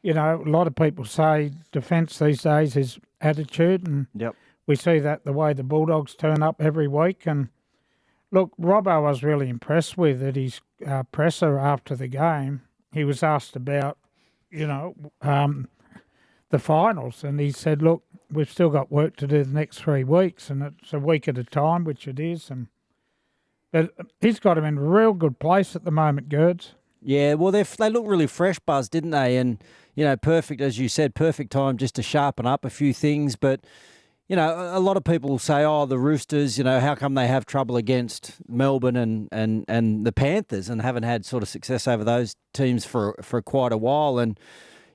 You know, a lot of people say defence these days is attitude, and Yep. we see that the way the Bulldogs turn up every week. And look, Robbo, I was really impressed with at his presser after the game. He was asked about, you know, the finals, and he said, look, we've still got work to do the next 3 weeks, and it's a week at a time, which it is. But he's got him in a real good place at the moment, Gerds. Yeah, well, they look really fresh, Buzz, didn't they? And, you know, perfect, as you said, perfect time just to sharpen up a few things. But, you know, a lot of people say, oh, the Roosters, you know, how come they have trouble against Melbourne and the Panthers and haven't had sort of success over those teams for quite a while. And,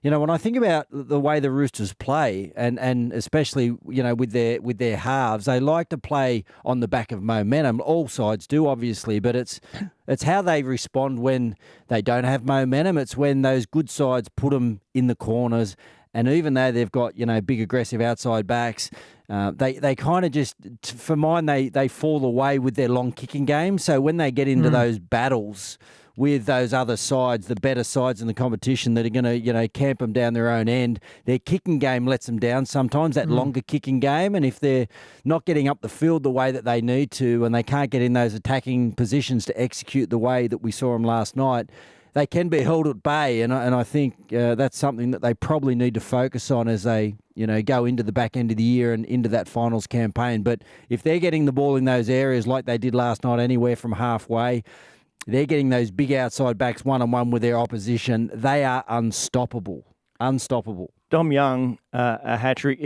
you know, when I think about the way the Roosters play, and especially, you know, with their halves, they like to play on the back of momentum. All sides do, obviously, but it's how they respond when they don't have momentum. It's when those good sides put them in the corners, and even though they've got, you know, big aggressive outside backs, they kind of just, for mine, they fall away with their long kicking game. So when they get into those battles with those other sides, the better sides in the competition that are going to, you know, camp them down their own end, their kicking game lets them down sometimes, that longer kicking game. And if they're not getting up the field the way that they need to, and they can't get in those attacking positions to execute the way that we saw them last night, they can be held at bay. And I think that's something that they probably need to focus on as they, you know, go into the back end of the year and into that finals campaign. But if they're getting the ball in those areas like they did last night, anywhere from halfway, they're getting those big outside backs one-on-one with their opposition. They are unstoppable. Unstoppable. Dom Young, a hat-trick.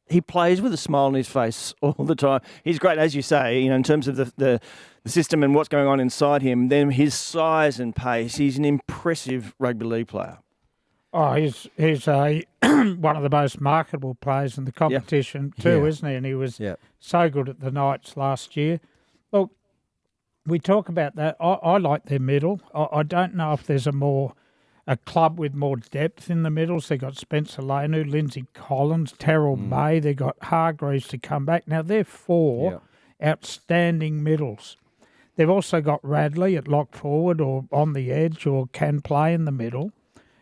He plays with a smile on his face all the time. He's great, as you say, you know, in terms of the system and what's going on inside him. Then his size and pace, he's an impressive rugby league player. Oh, he's a one of the most marketable players in the competition too, isn't he? And he was so good at the Knights last year. Look, we talk about that. I like their middle. I don't know if there's a club with more depth in the middles. They got Spencer Lanu, Lindsay Collins, Terrell May. They got Hargreaves to come back. Now they're four outstanding middles. They've also got Radley at lock forward or on the edge or can play in the middle.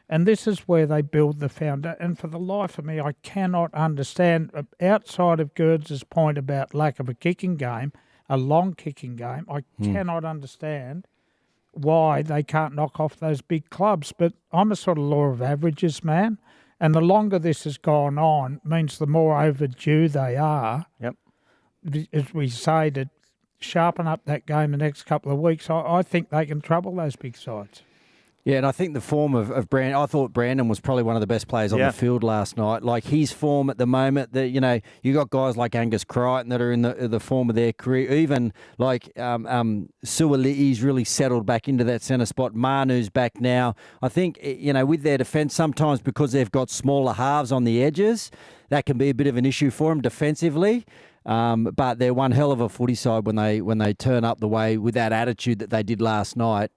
And this is where they build the foundation. And for the life of me, I cannot understand, outside of Gerds' point about lack of a kicking game, a long kicking game, I cannot understand why they can't knock off those big clubs. But I'm a sort of law of averages man, and the longer this has gone on means the more overdue they are. Yep. As we say, to sharpen up that game the next couple of weeks, I think they can trouble those big sides. Yeah, and I think the form of Brandon, I thought Brandon was probably one of the best players on the field last night. Like his form at the moment, that, you know, you got guys like Angus Crichton that are in the form of their career. Even like Suoli'i's really settled back into that centre spot. Manu's back now. I think, you know, with their defence, sometimes because they've got smaller halves on the edges, that can be a bit of an issue for them defensively. But they're one hell of a footy side when they turn up the way with that attitude that they did last night.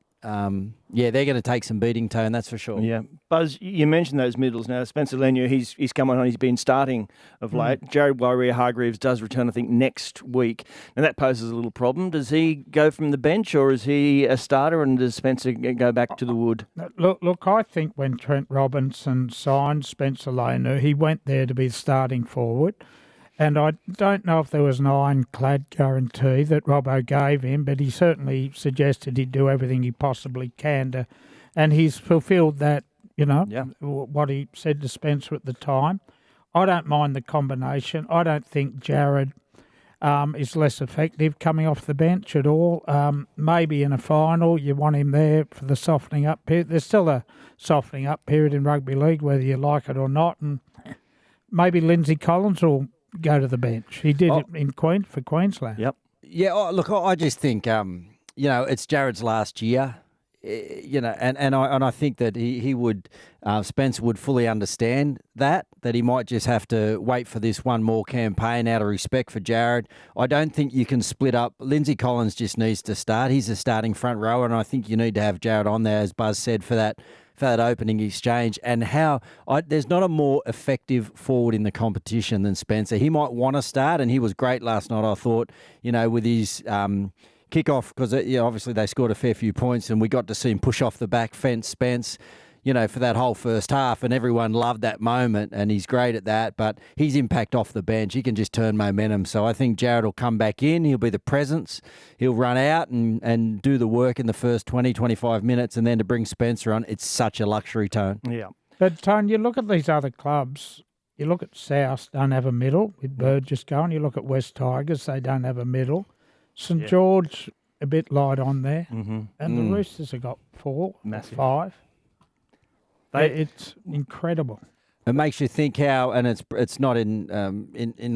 They're going to take some beating, Tone, that's for sure. Yeah. Buzz, you mentioned those middles. Now, Spencer Leniu, he's come on, he's been starting of late. Jared Waerea-Hargreaves does return, I think, next week. Now, that poses a little problem. Does he go from the bench or is he a starter, and does Spencer go back to the wood? Look, I think when Trent Robinson signed Spencer Leniu, he went there to be starting forward. And I don't know if there was an ironclad guarantee that Robbo gave him, but he certainly suggested he'd do everything he possibly can to, and he's fulfilled that, you know, what he said to Spencer at the time. I don't mind the combination. I don't think Jared is less effective coming off the bench at all. Maybe in a final you want him there for the softening up period. There's still a softening up period in rugby league, whether you like it or not, and maybe Lindsay Collins will go to the bench. He did it for Queensland. Yep. Yeah, look, I just think, you know, it's Jared's last year, you know, and I think that he would, Spencer would fully understand that he might just have to wait for this one more campaign out of respect for Jared. I don't think you can split up. Lindsay Collins just needs to start. He's a starting front rower, and I think you need to have Jared on there, as Buzz said, for that opening exchange. And there's not a more effective forward in the competition than Spencer. He might want to start, and he was great last night, I thought, you know, with his kickoff, because obviously they scored a fair few points and we got to see him push off the back fence, Spence. for that whole first half, and everyone loved that moment, and he's great at that, but his impact off the bench, he can just turn momentum. So I think Jared will come back in, he'll be the presence, he'll run out and do the work in the first 20, 25 minutes, and then to bring Spencer on, it's such a luxury, Tone. Yeah. But, Tone, you look at these other clubs, you look at South, don't have a middle, with Burgess going. You look at West Tigers, they don't have a middle. St George, a bit light on there. Mm-hmm. And the Roosters have got 4, Massive. 5. It's incredible. It makes you think how, and it's not in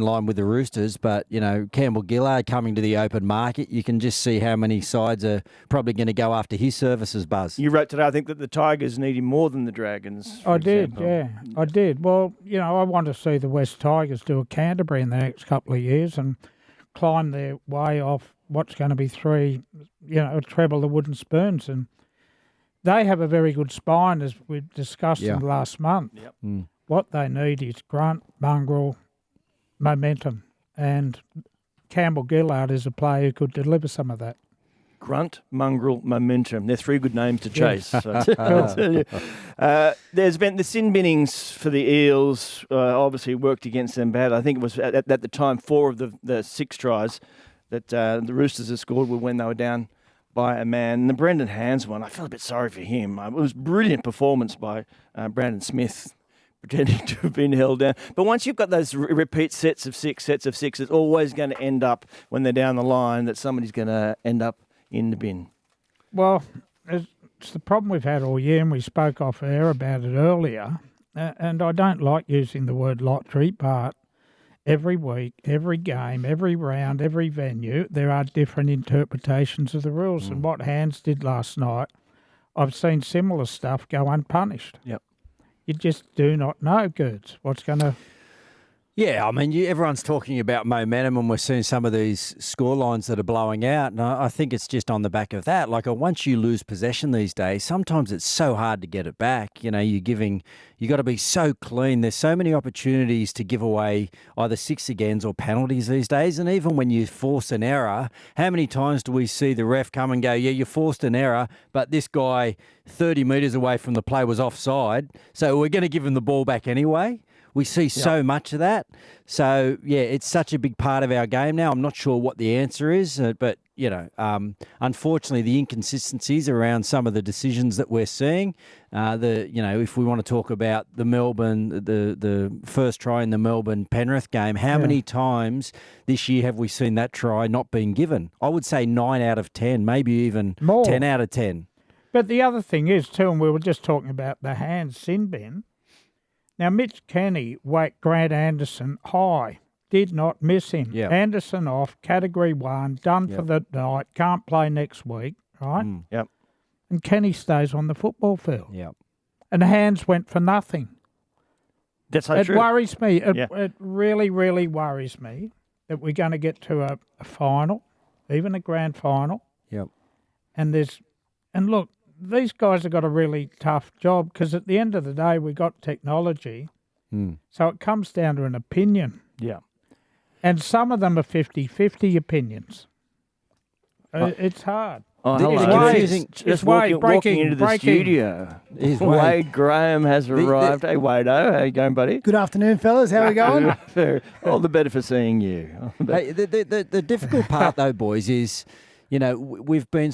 line with the Roosters, but, Campbell Gillard coming to the open market, you can just see how many sides are probably going to go after his services, Buzz. You wrote today, I think, that the Tigers need him more than the Dragons. I did. Well, I want to see the West Tigers do a Canterbury in the next couple of years and climb their way off what's going to be 3, a treble the wooden spoons. And they have a very good spine, as we discussed in the last month. Yep. Mm. What they need is grunt, mongrel, momentum. And Campbell Gillard is a player who could deliver some of that. Grunt, mongrel, momentum. They're 3 good names to chase. So. There's been the sin binnings for the Eels obviously worked against them bad. I think it was at the time 4 of the 6 tries that the Roosters had scored were when they were down by a man. And the Brendan Hands one, I felt a bit sorry for him. It was a brilliant performance by Brandon Smith, pretending to have been held down. But once you've got those repeat sets of 6, it's always going to end up, when they're down the line, that somebody's going to end up in the bin. Well, it's the problem we've had all year, and we spoke off air about it earlier. And I don't like using the word lottery, but every week, every game, every round, every venue, there are different interpretations of the rules. And what Hands did last night, I've seen similar stuff go unpunished. Yep. You just do not know, Gerds, what's going to... Yeah, I mean, everyone's talking about momentum, and we're seeing some of these score lines that are blowing out, and I think it's just on the back of that. Like, once you lose possession these days, sometimes it's so hard to get it back. You got to be so clean. There's so many opportunities to give away either 6 agains or penalties these days, and even when you force an error, how many times do we see the ref come and go, yeah, you forced an error, but this guy 30 metres away from the play was offside, so we're going to give him the ball back anyway? We see so much of that. So, yeah, it's such a big part of our game now. I'm not sure what the answer is, but, unfortunately, the inconsistencies around some of the decisions that we're seeing, if we want to talk about the Melbourne, the first try in the Melbourne-Penrith game, how many times this year have we seen that try not being given? I would say 9 out of 10, maybe even more. 10 out of 10. But the other thing is, too, and we were just talking about the Hands sin bin. Now, Mitch Kenny whacked Grant Anderson high, did not miss him. Yep. Anderson off, Category 1, done for the night, can't play next week, right? Yep. And Kenny stays on the football field. Yep. And Hands went for nothing. That's so true. It worries me. It really, really worries me that we're going to get to a final, even a grand final. Yep. And look, these guys have got a really tough job because at the end of the day, we got technology. So it comes down to an opinion. Yeah. And some of them are 50-50 opinions. It's hard. Oh, It's walking into the studio. Wade Graham has arrived. Hey, Wado, how you going, buddy? Good afternoon, fellas. How are we going? All the better for seeing you. Hey, the difficult part, though, boys, is... we've been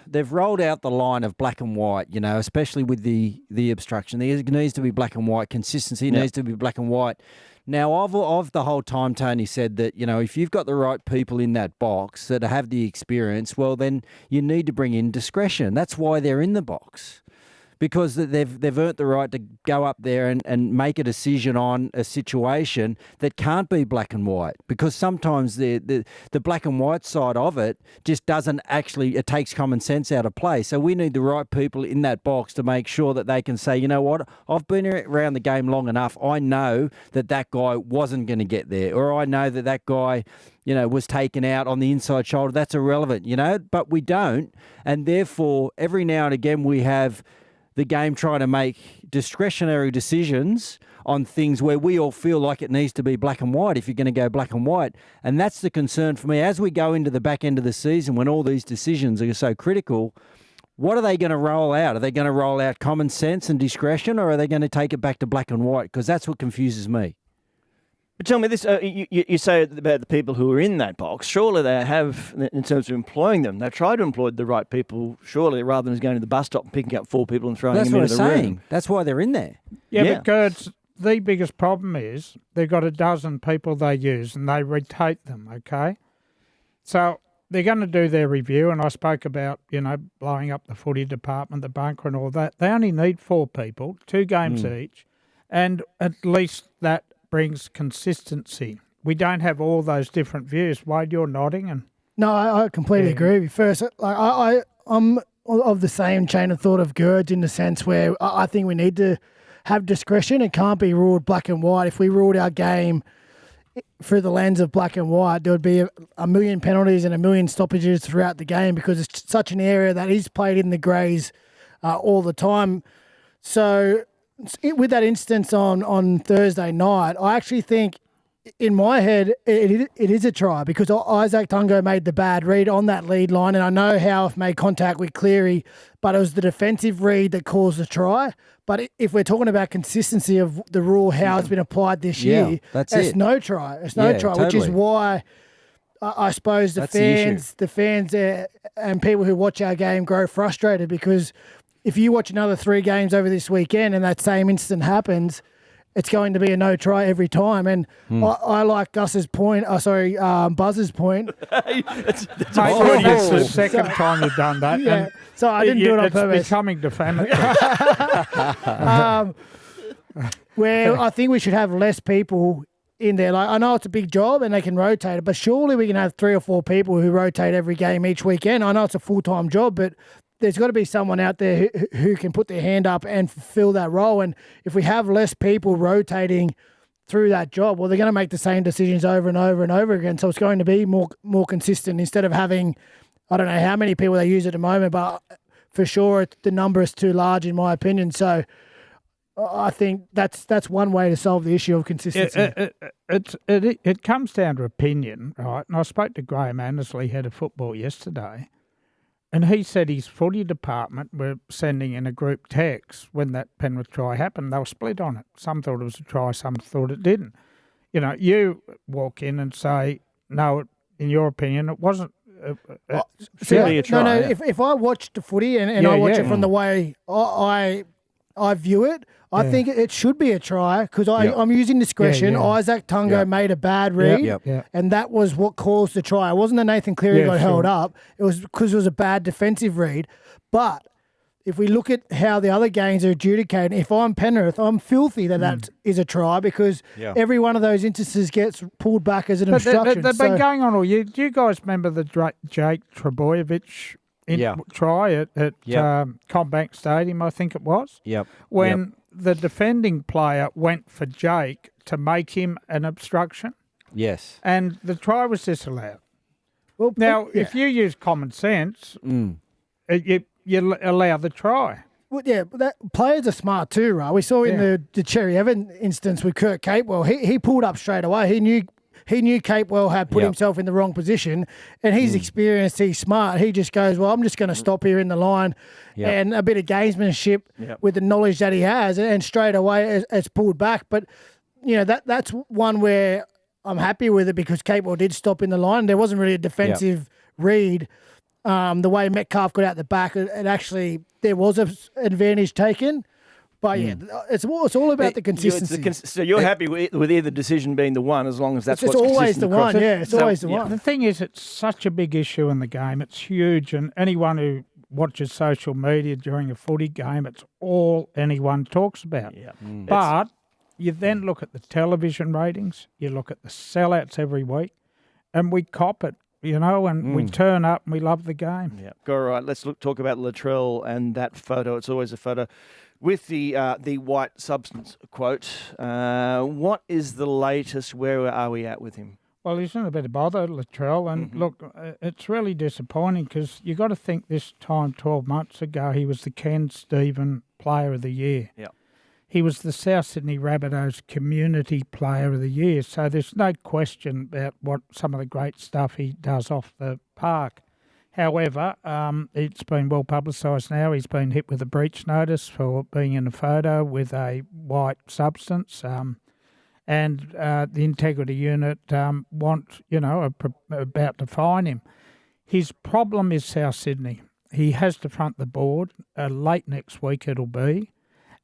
they've rolled out the line of black and white, especially with the obstruction. There needs to be black and white. Consistency needs to be black and white. Now, I've the whole time, Tony, said that, if you've got the right people in that box that have the experience, well, then you need to bring in discretion. That's why they're in the box. Because they've earned the right to go up there and make a decision on a situation that can't be black and white. Because sometimes the black and white side of it just doesn't actually, it takes common sense out of play. So we need the right people in that box to make sure that they can say, you know what, I've been around the game long enough. I know that guy wasn't going to get there. Or I know that guy was taken out on the inside shoulder. That's irrelevant, but we don't. And therefore, every now and again we have the game trying to make discretionary decisions on things where we all feel like it needs to be black and white if you're going to go black and white. And that's the concern for me. As we go into the back end of the season when all these decisions are so critical, What are they going to roll out? Are they going to roll out common sense and discretion, or are they going to take it back to black and white? Because that's what confuses me. But tell me this, you say about the people who are in that box. Surely they have, in terms of employing them, they've tried to employ the right people, surely, rather than going to the bus stop and picking up 4 people and throwing them into the room. That's what I'm saying. That's why they're in there. Yeah, but Gerds, the biggest problem is they've got a dozen people they use and they rotate them, okay? So they're going to do their review, and I spoke about, blowing up the footy department, the bunker and all that. They only need 4 people, 2 games each, and at least that brings consistency. We don't have all those different views. Wade, you're nodding. And no, I completely agree with you. First, I'm of the same chain of thought of Gerds in the sense where I think we need to have discretion. It can't be ruled black and white. If we ruled our game through the lens of black and white, there would be a million penalties and a million stoppages throughout the game because it's such an area that is played in the greys all the time. So with that instance on Thursday night, I actually think in my head it is a try because Isaac Tungo made the bad read on that lead line, and I know Howarth made contact with Cleary, but it was the defensive read that caused the try. But if we're talking about consistency of the rule, how it's been applied this year, it's no try. It's no try, totally. Which is why I suppose the fans and people who watch our game grow frustrated because if you watch another 3 games over this weekend and that same incident happens, it's going to be a no try every time. And I like Buzz's point. It's the second time you've done that. Yeah. And so I didn't do it on purpose. It's becoming defamatory. Where I think we should have less people in there. Like I know it's a big job and they can rotate it, but surely we can have 3 or 4 people who rotate every game each weekend. I know it's a full-time job, but there's got to be someone out there who can put their hand up and fulfill that role. And if we have less people rotating through that job, well, they're going to make the same decisions over and over and over again. So it's going to be more consistent instead of having, I don't know how many people they use at the moment, but for sure the number is too large in my opinion. So I think that's one way to solve the issue of consistency. It comes down to opinion, right? And I spoke to Graham Annesley, head of football, yesterday. And he said his footy department were sending in a group text when that Penrith try happened. They were split on it. Some thought it was a try, some thought it didn't. You walk in and say, no, in your opinion, it wasn't a try. No, if I watch the footy and I watch it from the way I view it, I think it should be a try because I'm using discretion. Isaac Tungo made a bad read, and that was what caused the try. It wasn't that Nathan Cleary got held up. It was because it was a bad defensive read. But if we look at how the other games are adjudicated, if I'm Penrith, I'm filthy that is a try because every one of those instances gets pulled back as an obstruction. They've been going on all year. Do you guys remember the Jake Trebojevic try at Combank Stadium, I think it was? Yep. When the defending player went for Jake to make him an obstruction. Yes. And the try was disallowed. Well, now, if you use common sense, you allow the try. Well, but players are smart too, right? We saw in the Cherry Evans instance with Kurt Capewell, he pulled up straight away. He knew Capewell had put himself in the wrong position, and he's experienced, he's smart. He just goes, well, I'm just going to stop here in the line and a bit of gamesmanship with the knowledge that he has, and straight away it's pulled back. But, that's one where I'm happy with it because Capewell did stop in the line. There wasn't really a defensive read. The way Metcalf got out the back, it actually, there was an advantage taken. But it's all about the consistency. So you're happy with either decision being the one as long as that's what's always the one. It's always the one. The thing is, it's such a big issue in the game. It's huge, and anyone who watches social media during a footy game, it's all anyone talks about. Yeah. But you then look at the television ratings, you look at the sellouts every week, and we cop it. And we turn up and we love the game. Yeah. All right, let's talk about Latrell and that photo. It's always a photo with the white substance quote. What is the latest? Where are we at with him? Well, he's in a bit of bother, Latrell. And look, it's really disappointing because you got to think this time 12 months ago, he was the Ken Stephen Player of the Year. Yeah. He was the South Sydney Rabbitohs Community Player of the Year, so there's no question about what some of the great stuff he does off the park. However, it's been well publicised now. He's been hit with a breach notice for being in a photo with a white substance. And the integrity unit about to fine him. His problem is South Sydney. He has to front the board, late next week it'll be,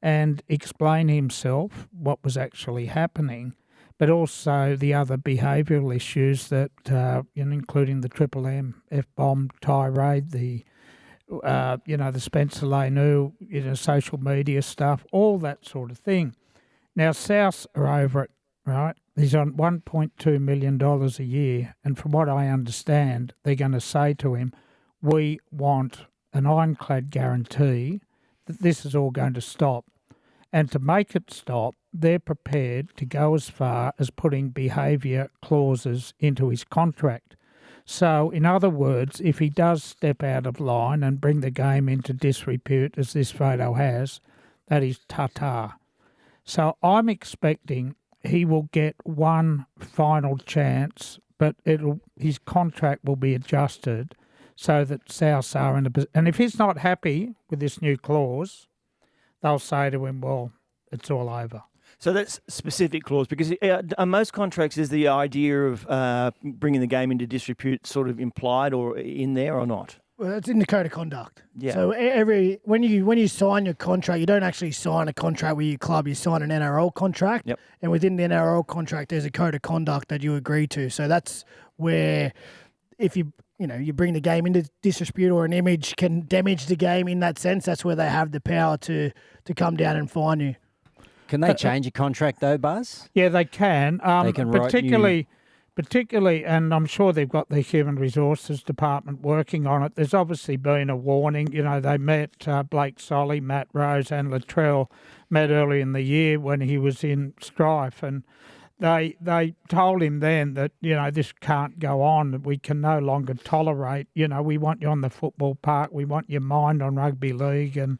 and explain himself what was actually happening, but also the other behavioural issues that, including the Triple M, F-bomb tirade, the Spencer Lanu, social media stuff, all that sort of thing. Now, Souths are over it, right? He's on $1.2 million a year, and from what I understand, they're going to say to him, we want an ironclad guarantee that this is all going to stop. And to make it stop, they're prepared to go as far as putting behaviour clauses into his contract. So, in other words, if he does step out of line and bring the game into disrepute, as this photo has, that is ta-ta. So I'm expecting he will get one final chance, but his contract will be adjusted so that Souths are in a position. And if he's not happy with this new clause, they'll say to him, well, it's all over. So that's specific clause, because on most contracts is the idea of bringing the game into disrepute sort of implied or in there or not? Well, it's in the code of conduct. Yeah. So when you sign your contract, you don't actually sign a contract with your club. You sign an NRL contract, Yep. And within the NRL contract, there's a code of conduct that you agree to. So that's where, if you bring the game into disrepute or an image can damage the game in that sense, that's where they have the power to come down and fine you. Can they change a contract though, Buzz? Yeah, they can. They can write particularly, and I'm sure they've got the Human Resources Department working on it. There's obviously been a warning. They met Blake Solly, Matt Rose and Latrell met early in the year when he was in strife, and they told him then that, this can't go on. We can no longer tolerate, we want you on the football park. We want your mind on rugby league, and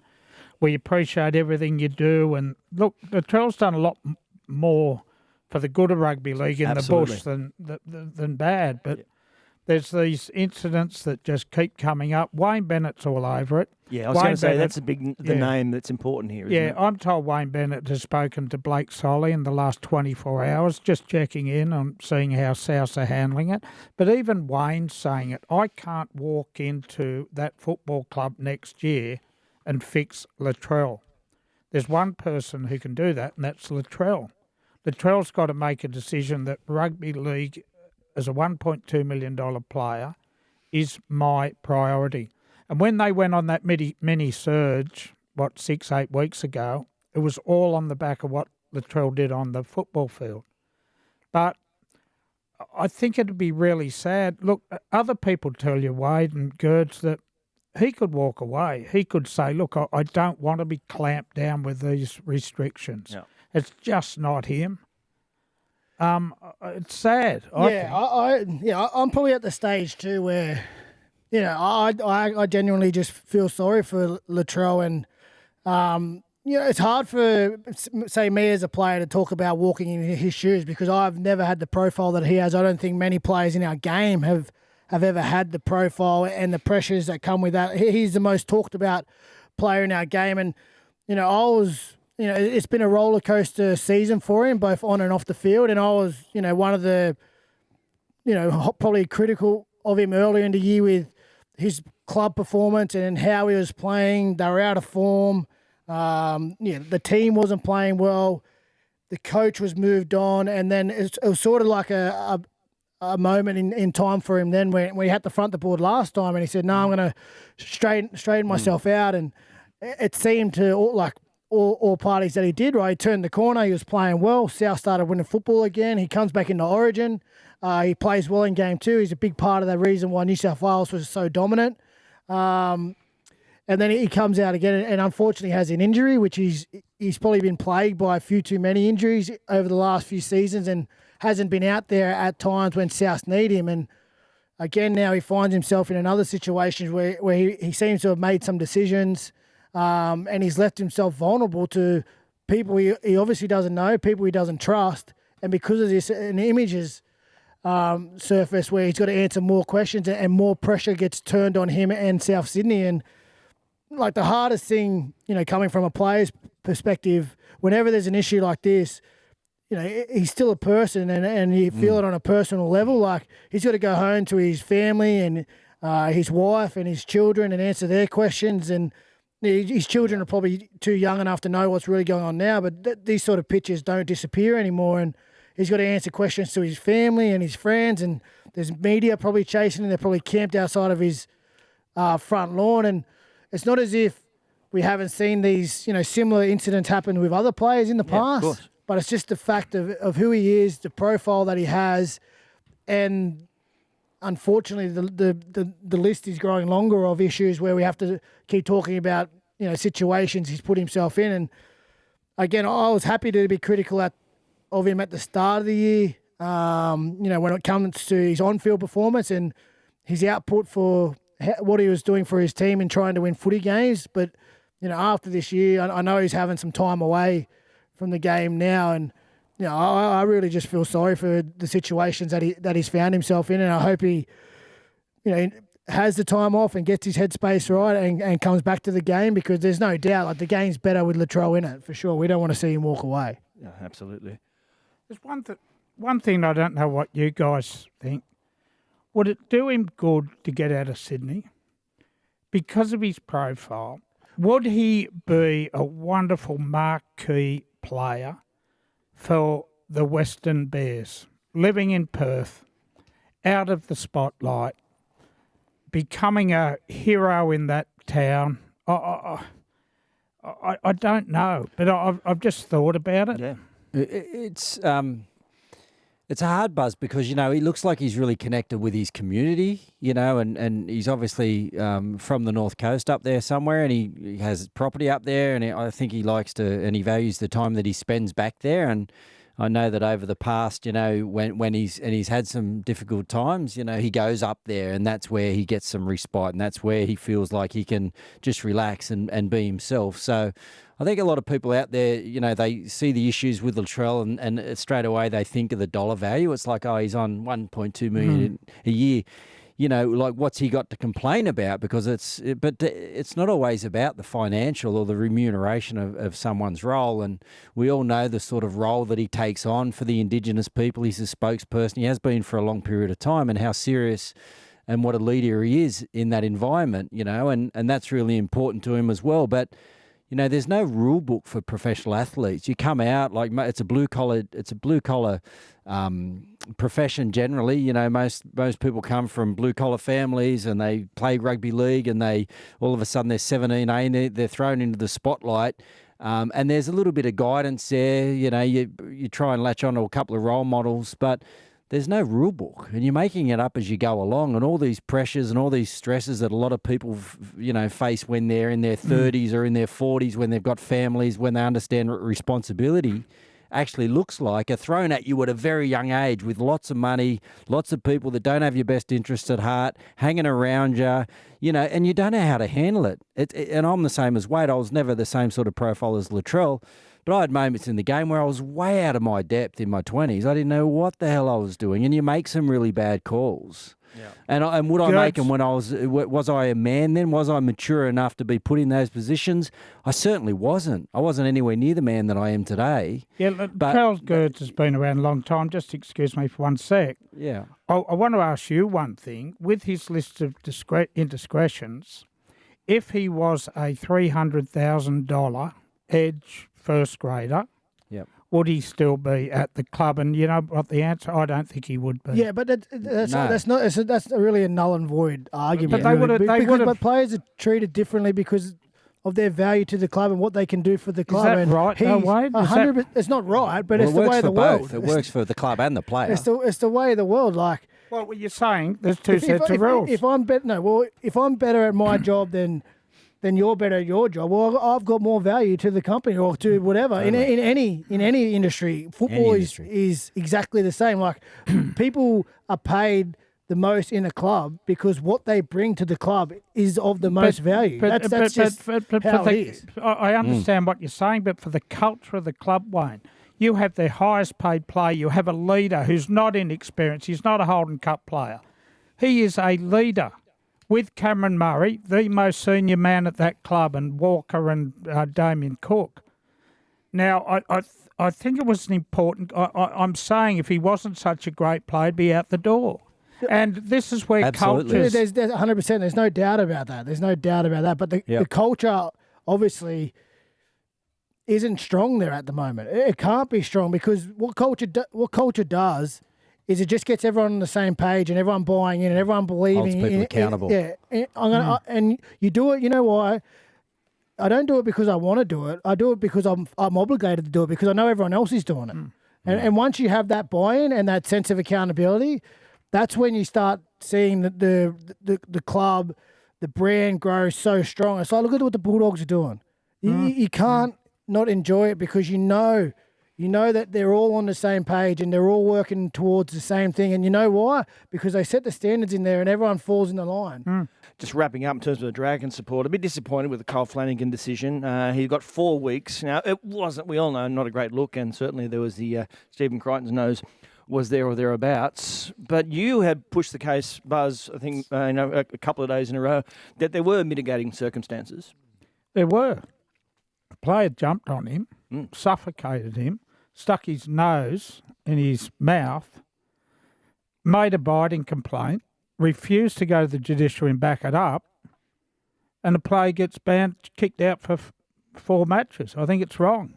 we appreciate everything you do. And look, Latrell's done a lot more for the good of rugby league in Absolutely. the bush than bad. But there's these incidents that just keep coming up. Wayne Bennett's all over it. Yeah, I was going to say that's the name that's important here, isn't it? I'm told Wayne Bennett has spoken to Blake Solly in the last 24 hours, just checking in on seeing how Souths are handling it. But even Wayne's saying it. I can't walk into that football club next year and fix Latrell. There's one person who can do that, and that's Latrell. Latrell's got to make a decision that rugby league, as a $1.2 million player, is my priority. And when they went on that mini surge, 6-8 weeks ago, it was all on the back of what Latrell did on the football field. But I think it'd be really sad. Look, other people tell you, Wade and Gerds, that he could walk away. He could say, look, I don't want to be clamped down with these restrictions. Yeah. It's just not him. It's sad. I'm probably at the stage too where, I genuinely just feel sorry for Latrell, and it's hard for, say, me as a player to talk about walking in his shoes, because I've never had the profile that he has. I don't think many players in our game have ever had the profile and the pressures that come with that. He's the most talked about player in our game, and it's been a roller coaster season for him, both on and off the field. And I was, one of the, probably critical of him earlier in the year with his club performance and how he was playing. They were out of form. The team wasn't playing well. The coach was moved on, and then it was sort of like a moment in time for him then when he had to front the board last time, and he said, no, I'm going to straighten myself out. And it seemed to all parties that he did, right? He turned the corner. He was playing well. South started winning football again. He comes back into Origin. He plays well in game 2. He's a big part of the reason why New South Wales was so dominant. And then he comes out again and unfortunately has an injury, which he's probably been plagued by a few too many injuries over the last few seasons and hasn't been out there at times when South need him. And again, now he finds himself in another situation where he seems to have made some decisions, and he's left himself vulnerable to people he obviously doesn't know, people he doesn't trust. And because of this, an image is surface where he's got to answer more questions and more pressure gets turned on him and South Sydney. And like the hardest thing, coming from a player's perspective, whenever there's an issue like this, he's still a person and you feel it on a personal level. Like he's got to go home to his family and his wife and his children and answer their questions. And his children are probably too young enough to know what's really going on now, but these sort of pitches don't disappear anymore. And he's got to answer questions to his family and his friends, and there's media probably chasing him. They're probably camped outside of his front lawn. And it's not as if we haven't seen these, similar incidents happen with other players in the past, but it's just the fact of who he is, the profile that he has, and unfortunately the list is growing longer of issues where we have to keep talking about, situations he's put himself in. And again, I was happy to be critical of him at the start of the year, when it comes to his on-field performance and his output for what he was doing for his team in trying to win footy games. But, after this year, I know he's having some time away from the game now, and I really just feel sorry for the situations that he's found himself in, and I hope he, has the time off and gets his headspace right and comes back to the game, because there's no doubt like the game's better with Latrell in it for sure. We don't want to see him walk away. Yeah, absolutely. There's one thing I don't know what you guys think. Would it do him good to get out of Sydney because of his profile? Would he be a wonderful marquee player for the Western Bears, living in Perth, out of the spotlight, becoming a hero in that town? I don't know, but I've just thought about it. Yeah, it's a hard, Buzz, because, he looks like he's really connected with his community, and he's obviously from the North Coast up there somewhere, and he has property up there, and I think he likes to, and he values the time that he spends back there. And I know that over the past, when he's had some difficult times, he goes up there, and that's where he gets some respite, and that's where he feels like he can just relax and be himself. So I think a lot of people out there, they see the issues with Latrell and straight away they think of the dollar value. It's like, oh, he's on $1.2 million a year. Like what's he got to complain about? Because it's not always about the financial or the remuneration of someone's role. And we all know the sort of role that he takes on for the Indigenous people. He's a spokesperson. He has been for a long period of time, and how serious and what a leader he is in that environment, and that's really important to him as well. But there's no rule book for professional athletes. You come out it's a blue collar profession generally. Most people come from blue collar families and they play rugby league, and they all of a sudden they're 17, 18, they're thrown into the spotlight. And there's a little bit of guidance there. You try and latch on to a couple of role models, but there's no rule book, and you're making it up as you go along, and all these pressures and all these stresses that a lot of people, face when they're in their 30s or in their 40s, when they've got families, when they understand what responsibility actually looks like, are thrown at you at a very young age with lots of money, lots of people that don't have your best interests at heart, hanging around you, and you don't know how to handle it. And I'm the same as Wade. I was never the same sort of profile as Latrell. But I had moments in the game where I was way out of my depth in my 20s. I didn't know what the hell I was doing, and you make some really bad calls. Yeah. And would I make them when was I a man then? Was I mature enough to be put in those positions? I certainly wasn't. I wasn't anywhere near the man that I am today. Yeah, Charles Gertz has been around a long time. Just excuse me for one sec. Yeah. I want to ask you one thing. With his list of indiscretions, if he was a $300,000 edge first grader, yep, would he still be at the club? And you know what the answer? I don't think he would be. Yeah, but that's really a null and void argument. But but players are treated differently because of their value to the club and what they can do for the club. Is that right? No, Wade? It's not right, but it's the way of the world. It works for the club and the player. It's the way of the world. Like, what were you saying? There's two sets of rules. If I'm better at my job than you're better at your job, well, I've got more value to the company or to whatever. Totally. In any industry, football is exactly the same. Like, people are paid the most in a club because what they bring to the club is of the most value. That's just how it is. I understand what you're saying, but for the culture of the club, Wayne, You have their highest paid player. You have a leader who's not inexperienced. He's not a Holden Cup player. He is a leader with Cameron Murray, the most senior man at that club, and Walker and Damien Cook. Now, I think it was an important... I'm saying if he wasn't such a great player, he'd be out the door. And this is where culture... There's 100%. There's no doubt about that. There's no doubt about that. But the culture, obviously, isn't strong there at the moment. It can't be strong because what culture does is it just gets everyone on the same page and everyone buying in and everyone believing. Holds people accountable. And you do it. You know why? I don't do it because I want to do it. I do it because I'm obligated to do it because I know everyone else is doing it. And once you have that buy-in and that sense of accountability, that's when you start seeing the club, the brand grow so strong. It's like, look at what the Bulldogs are doing. You can't not enjoy it because you know that they're all on the same page and they're all working towards the same thing. And you know why? Because they set the standards in there and everyone falls in the line. Just wrapping up in terms of the Dragon support, a bit disappointed with the Kyle Flanagan decision. He got 4 weeks. Now, it wasn't, we all know, not a great look, and certainly there was the Stephen Crichton's nose was there or thereabouts. But you had pushed the case, Buzz, I think, a couple of days in a row, that there were mitigating circumstances. There were. A player jumped on him, suffocated him, stuck his nose in his mouth, made a biting complaint, refused to go to the judiciary and back it up, and the player gets banned, kicked out for 4 matches. I think it's wrong.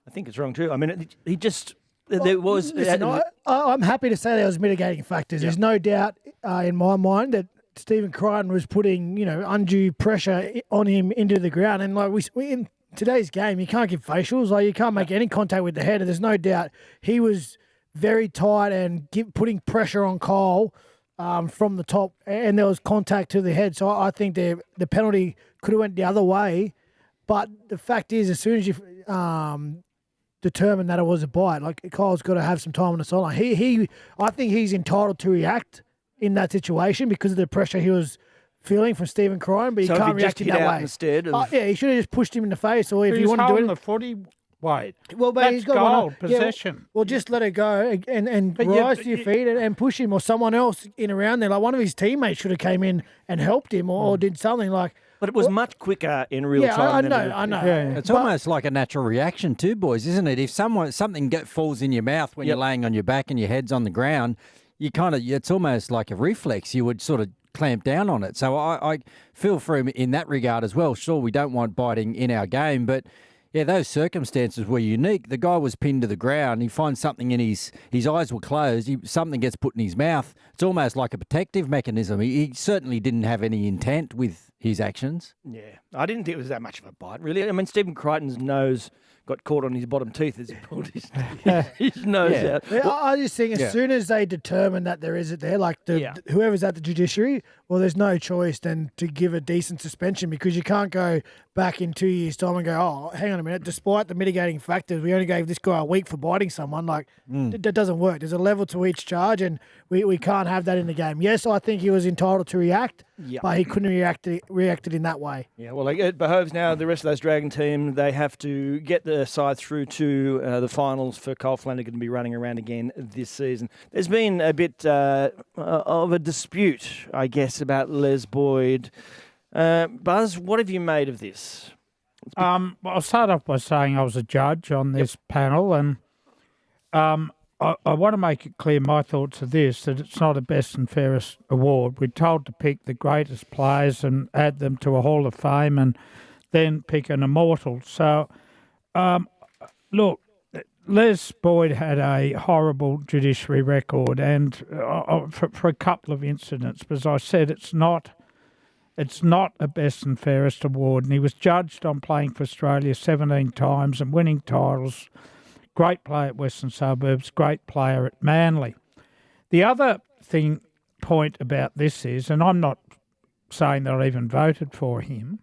I think it's wrong too. I mean, he just... There was. Listen, I'm happy to say there was mitigating factors. There's no doubt in my mind that Stephen Crichton was putting undue pressure on him into the ground, and like we in today's game, you can't give facials. Like you can't make any contact with the head. And there's no doubt he was very tight and putting pressure on Cole from the top, and there was contact to the head. So I think the penalty could have went the other way, but the fact is, as soon as you determined that it was a bite, like Kyle's got to have some time on the sideline. I think he's entitled to react in that situation because of the pressure he was feeling from Stephen Crichton, but he can't react in that way. Instead of... he should have just pushed him in the face, or if you want to do it, the footy. Wait, well, but that's he's got goal possession. Well, just let it go and rise to your feet and push him, or someone else in around there. Like one of his teammates should have came in and helped him, or did something like. But it was much quicker in real time. I know. Yeah. It's almost like a natural reaction too, boys, isn't it? If something falls in your mouth when you're laying on your back and your head's on the ground, it's almost like a reflex. You would sort of clamp down on it. So I feel for him in that regard as well. Sure, we don't want biting in our game, but yeah, those circumstances were unique. The guy was pinned to the ground. He finds something in his eyes were closed. Something gets put in his mouth. It's almost like a protective mechanism. He certainly didn't have any intent with his actions. Yeah, I didn't think it was that much of a bite, really. I mean, Stephen Crichton's nose got caught on his bottom teeth as he pulled his nose out. Yeah, I just think as soon as they determine that there is it there, like whoever's at the judiciary, well, there's no choice than to give a decent suspension because you can't go back in 2 years' time and go, oh, hang on a minute, despite the mitigating factors, we only gave this guy a week for biting someone. Like, that doesn't work. There's a level to each charge, and we can't have that in the game. Yes, I think he was entitled to react, but he couldn't reacted in that way. Yeah, well, it behoves now the rest of those Dragon team, they have to get the side through to the finals for Kyle Flanagan to be running around again this season. There's been a bit of a dispute, I guess, about Les Boyd. Buzz, what have you made of this? I'll start off by saying I was a judge on this panel, and I want to make it clear my thoughts are this, that it's not a best and fairest award. We're told to pick the greatest players and add them to a Hall of Fame and then pick an immortal. So, look, Les Boyd had a horrible judiciary record, and for a couple of incidents. But as I said, it's not a best and fairest award, and he was judged on playing for Australia 17 times and winning titles. Great player at Western Suburbs, great player at Manly. The other point about this is, and I'm not saying that I even voted for him,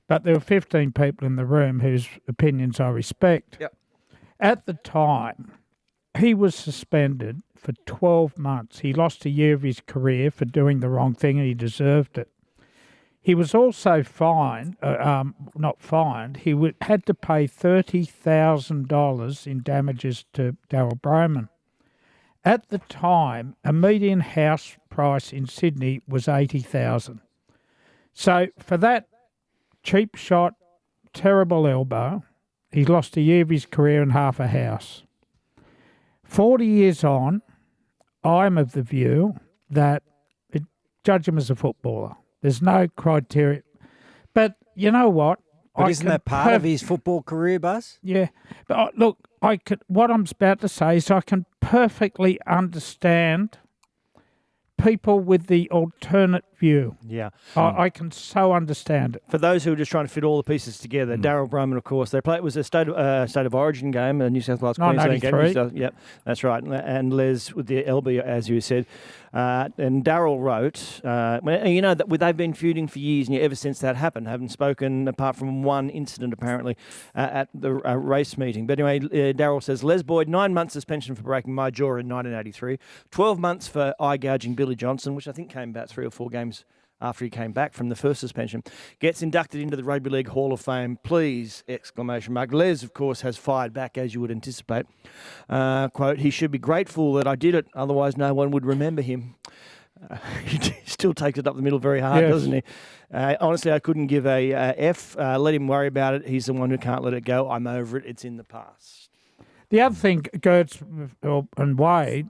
but there were 15 people in the room whose opinions I respect. Yep. At the time, he was suspended for 12 months. He lost a year of his career for doing the wrong thing, and he deserved it. He was also fined, not fined, had to pay $30,000 in damages to Darryl Broman. At the time, a median house price in Sydney was $80,000. So for that cheap shot, terrible elbow, he lost a year of his career and half a house. 40 years on, I'm of the view that judge him as a footballer. There's no criteria. But you know what? But isn't that part of his football career, Buzz? Yeah. But look, what I'm about to say is I can perfectly understand people with the alternate view. Yeah. I can so understand it. For those who are just trying to fit all the pieces together, Darryl Broman, of course, it was a state of origin game, a New South Wales Queensland game. Yep, that's right. And Les with the LB, as you said. And Darryl wrote, that they've been feuding for years, and ever since that happened, haven't spoken apart from one incident apparently at the race meeting. But anyway, Darryl says, Les Boyd, 9 months suspension for breaking my jaw in 1983, 12 months for eye gouging Billy Johnson, which I think came about 3 or 4 games after he came back from the first suspension, gets inducted into the Rugby League Hall of Fame. Please, ! Les, of course, has fired back, as you would anticipate. Quote, he should be grateful that I did it, otherwise no one would remember him. He still takes it up the middle very hard, doesn't he? Honestly, I couldn't give a F. Let him worry about it. He's the one who can't let it go. I'm over it. It's in the past. The other thing, Gertz and Wade,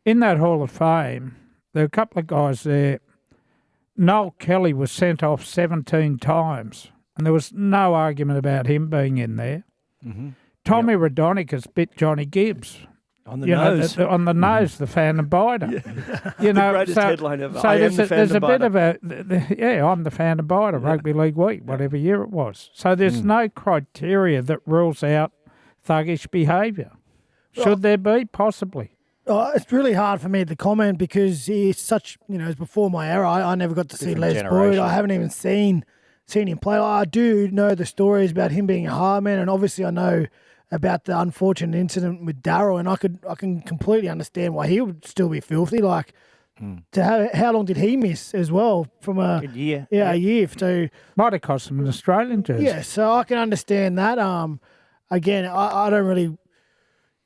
in that Hall of Fame, there are a couple of guys there. Noel Kelly was sent off 17 times, and there was no argument about him being in there. Mm-hmm. Tommy Radonicus bit Johnny Gibbs. On the nose. On the nose, the fan biter. Yeah. The greatest headline ever. So there's a bit of a, I'm the fan biter, Rugby League Week, whatever year it was. So there's no criteria that rules out thuggish behaviour. Should there be? Possibly. It's really hard for me to comment because he's such, it's before my era. I never got to see Les Boyd. I haven't even seen him play. I do know the stories about him being a hard man, and obviously I know about the unfortunate incident with Darryl, and I can completely understand why he would still be filthy. Like, how long did he miss as well from a year? Yeah, a year. So might have cost him an Australian jersey. Yeah, so I can understand that. Again, I don't really.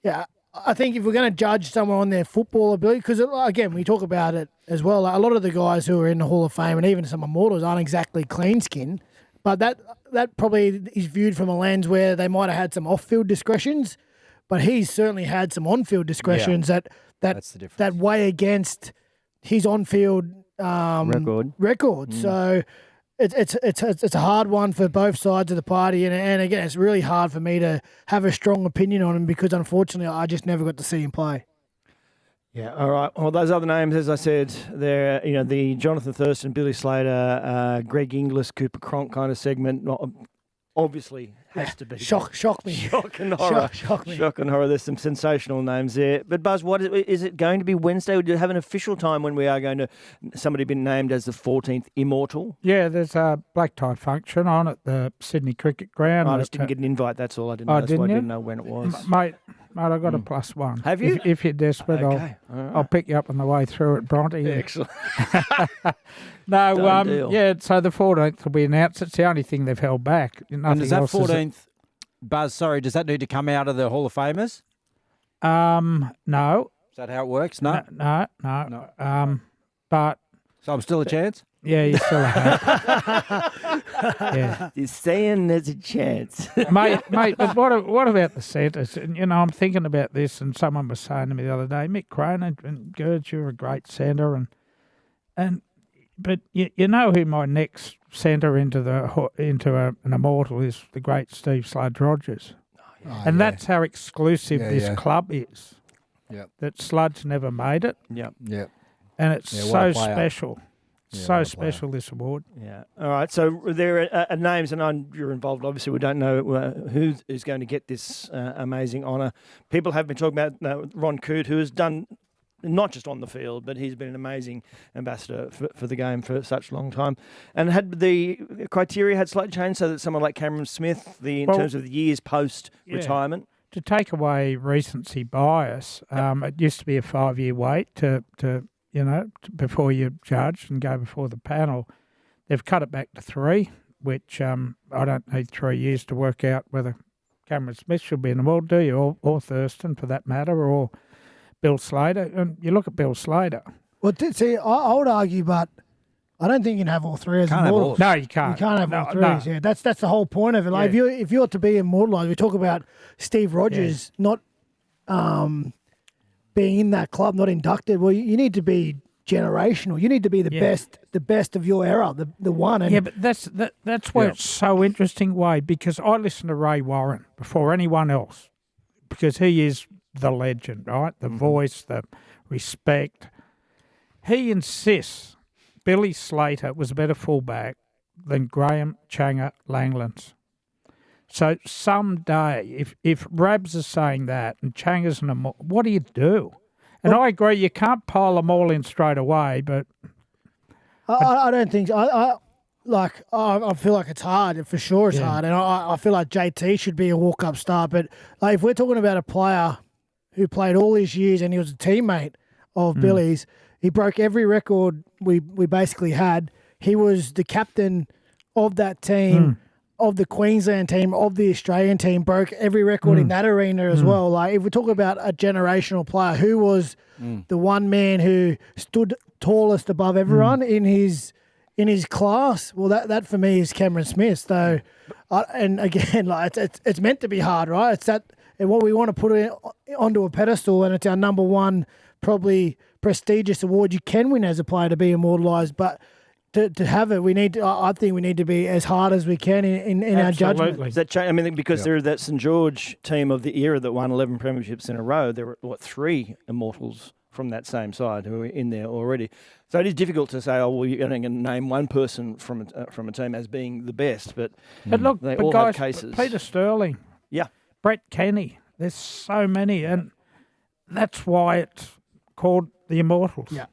Yeah. I think if we're going to judge someone on their football ability, because, again, we talk about it as well, a lot of the guys who are in the Hall of Fame and even some immortals aren't exactly clean skin, but that probably is viewed from a lens where they might have had some off-field discretions, but he's certainly had some on-field discretions that weigh against his on-field record. So it's a hard one for both sides of the party, and again, it's really hard for me to have a strong opinion on him because unfortunately I just never got to see him play. Yeah, all right. Well, those other names, as I said, they're the Jonathan Thurston, Billy Slater, Greg Inglis, Cooper Cronk kind of segment. Obviously has to be. Shock me. Shock and horror. Shock me. Shock and horror. There's some sensational names there. But Buzz, what is it going to be Wednesday? Would you have an official time when we are going to somebody been named as the 14th immortal? Yeah, there's a black tie function on at the Sydney Cricket Ground. I just didn't get an invite. That's all. I didn't know. That's why I didn't know when it was. Mate, I got a +1. Have you? If you're desperate, okay. I'll pick you up on the way through at Bronte. Yeah. Excellent. No, yeah. So the 14th will be announced. It's the only thing they've held back. And is that 14th? Buzz, sorry, does that need to come out of the Hall of Famers? No. Is that how it works? No. But so I'm still a chance. Yeah, you still have. Yeah. You're saying there's a chance, mate. But what about the centres? And I'm thinking about this, and someone was saying to me the other day, Mick Cronin and Gertz, you're a great centre, but you know who my next centre into an immortal is? The great Steve Sludge Rogers, and that's how exclusive this club is. Yep. That Sludge never made it. Yep. And it's so special. So special, this award. Yeah. All right. So there are names, and you're involved. Obviously, we don't know who is going to get this amazing honour. People have been talking about Ron Coote, who has done not just on the field, but he's been an amazing ambassador for the game for such a long time. And had the criteria had slightly changed so that someone like Cameron Smith, in terms of the years post-retirement? To take away recency bias, it used to be a 5-year wait to before you judge and go before the panel. They've cut it back to 3, which I don't need 3 years to work out whether Cameron Smith should be in the world, do you? Or Thurston, for that matter, or Bill Slater. And you look at Bill Slater. Well, see, I would argue, but I don't think you can have all 3 as immortals. No, you can't. You can't have all 3. No. Yeah, that's the whole point of it. Like if you're to be immortalised, we talk about Steve Rogers not being in that club, not inducted. Well, you need to be generational. You need to be the best of your era, the one. And but that's where it's so interesting, Wade, because I listen to Ray Warren before anyone else, because he is the legend, right? The voice, the respect. He insists Billy Slater was a better fullback than Graham Changa Langlands. So someday, if Rabs is saying that and Changa's an immortal, what do you do? And I agree, you can't pile them all in straight away, but I don't think I feel like it's hard. For sure, it's hard, and I feel like JT should be a walk-up star. But like, if we're talking about a player who played all these years and he was a teammate of Billy's, he broke every record we basically had. He was the captain of that team, of the Queensland team, of the Australian team, broke every record in that arena as well. Like, if we talk about a generational player, who was the one man who stood tallest above everyone in his class, well, that for me is Cameron Smith. So, and again, like it's meant to be hard, right? It's that, and what we want to put it onto a pedestal, and it's our number one probably prestigious award you can win as a player to be immortalised. But to have it, I think we need to be as hard as we can in our judgment. Does that change? I mean, because there that St George team of the era that won 11 premierships in a row, there were 3 immortals from that same side who were in there already. So it is difficult to say, oh, well, you're going to name one person from a team as being the best, but look, they but all guys, have cases. Peter Sterling, Brett Kenny, there's so many, and that's why it's called the Immortals. Yeah.